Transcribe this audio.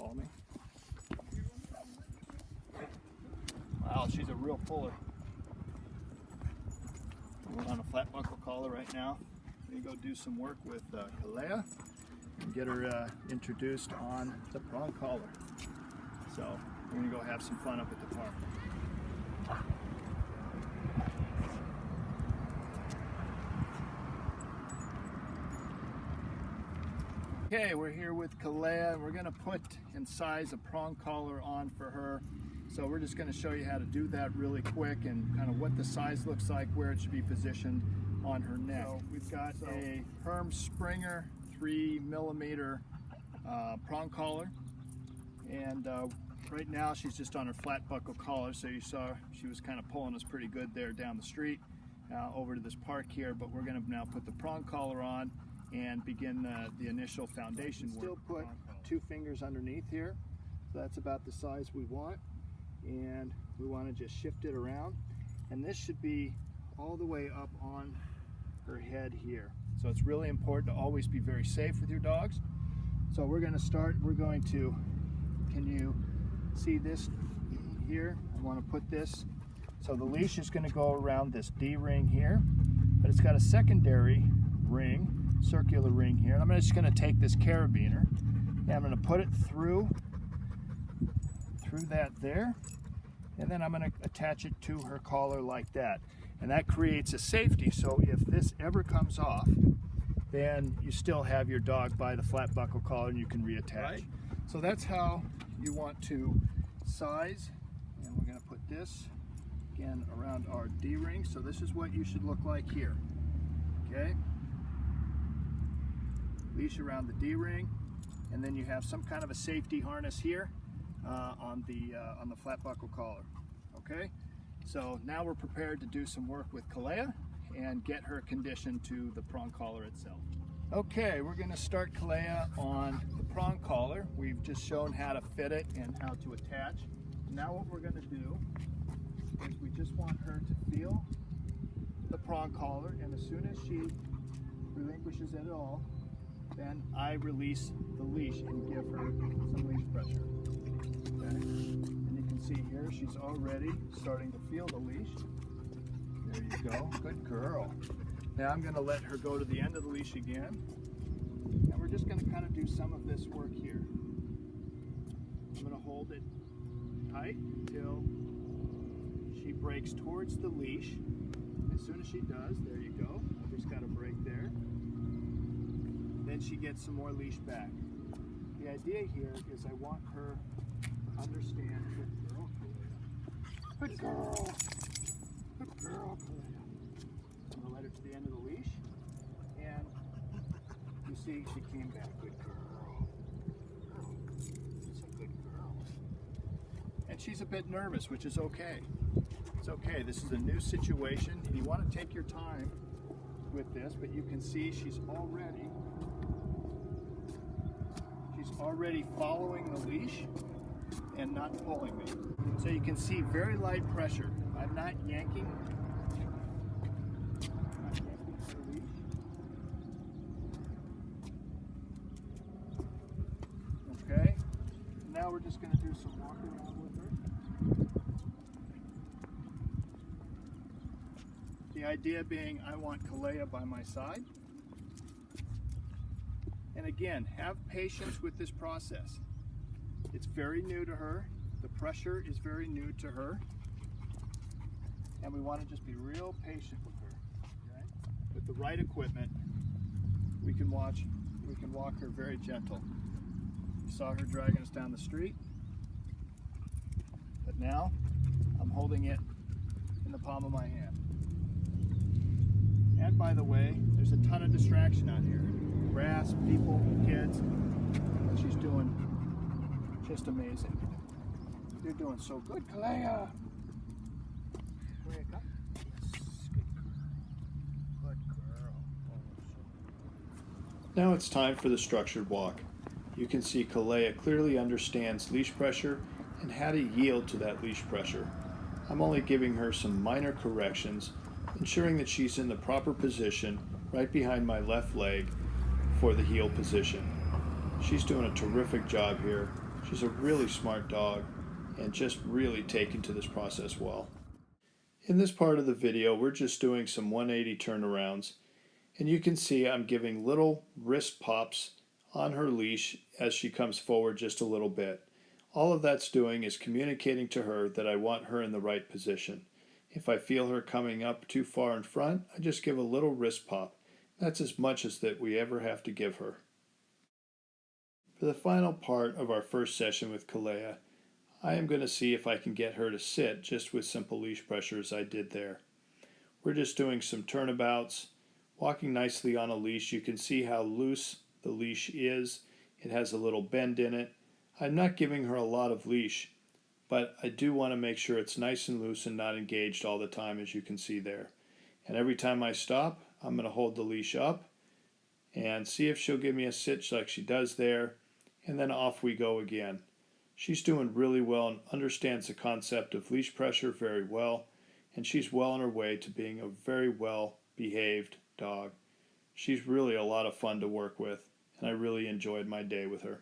follow me. Wow, she's a real puller. We're on a flat buckle collar right now. We're gonna go do some work with Kalea and get her introduced on the prong collar. So we're gonna go have some fun up at the farm. Okay, we're here with Kalea and we're gonna put and size a prong collar on for her. So we're just gonna show you how to do that really quick and kind of what the size looks like, where it should be positioned on her neck. So we've got a Herm Springer 3mm prong collar, and right now she's just on her flat buckle collar, so you saw she was kind of pulling us pretty good there down the street over to this park here, but we're gonna now put the prong collar on and begin the initial foundation work. Still put 2 fingers underneath here, so that's about the size we want, and we want to just shift it around, and this should be all the way up on her head here. So it's really important to always be very safe with your dogs. So we're going to start, can you see this here? I want to put this, so the leash is going to go around this D-ring here, but it's got a secondary ring, circular ring here, and I'm just going to take this carabiner and I'm going to put it through that there, and then I'm going to attach it to her collar like that, and that creates a safety. So if this ever comes off, then you still have your dog by the flat buckle collar and you can reattach. Right. So that's how you want to size, and we're going to put this again around our D-ring. So this is what you should look like here. Okay, leash around the D-ring, and then you have some kind of a safety harness here on the flat buckle collar. Okay, so now we're prepared to do some work with Kalea and get her conditioned to the prong collar itself. Okay, we're going to start Kalea on the prong collar. We've just shown how to fit it and how to attach. Now what we're going to do is we just want her to feel the prong collar, and as soon as she relinquishes it at all, then I release the leash and give her some leash pressure. Okay? And you can see here she's already starting to feel the leash. There you go, good girl. Now I'm going to let her go to the end of the leash again, and we're just going to kind of do some of this work here. I'm going to hold it tight until she breaks towards the leash. As soon as she does, there you go, I just got a break there. Then she gets some more leash back. The idea here is I want her to understand, good girl, Kalea. Good girl. Good girl, Kalea. I'm going to let her to the end of the leash, and you see she came back. Good girl. She's a good girl. And she's a bit nervous, which is okay. It's okay. This is a new situation, and you want to take your time with this, but you can see she's already following the leash and not pulling me. So you can see very light pressure. I'm not yanking. The leash. Okay. Now we're just going to do some walk around with her. The idea being I want Kalea by my side. And again, have patience with this process. It's very new to her. The pressure is very new to her. And we want to just be real patient with her. Okay? With the right equipment, we can walk her very gentle. You saw her dragging us down the street. But now, I'm holding it in the palm of my hand. And by the way, there's a ton of distraction out here. Grass, people, kids, and she's doing just amazing. You're doing so good, Kalea. Kalea, come. Yes, good girl. Now it's time for the structured walk. You can see Kalea clearly understands leash pressure and how to yield to that leash pressure. I'm only giving her some minor corrections, ensuring that she's in the proper position right behind my left leg for the heel position. She's doing a terrific job here. She's a really smart dog and just really taken to this process well. In this part of the video, we're just doing some 180 turnarounds, and you can see I'm giving little wrist pops on her leash as she comes forward just a little bit. All of that's doing is communicating to her that I want her in the right position. If I feel her coming up too far in front, I just give a little wrist pop. That's as much as that we ever have to give her. For the final part of our first session with Kalea, I am going to see if I can get her to sit just with simple leash pressure as I did there. We're just doing some turnabouts, walking nicely on a leash. You can see how loose the leash is. It has a little bend in it. I'm not giving her a lot of leash, but I do want to make sure it's nice and loose and not engaged all the time, as you can see there. And every time I stop, I'm going to hold the leash up and see if she'll give me a sit like she does there, and then off we go again. She's doing really well and understands the concept of leash pressure very well, and she's well on her way to being a very well behaved dog. She's really a lot of fun to work with, and I really enjoyed my day with her.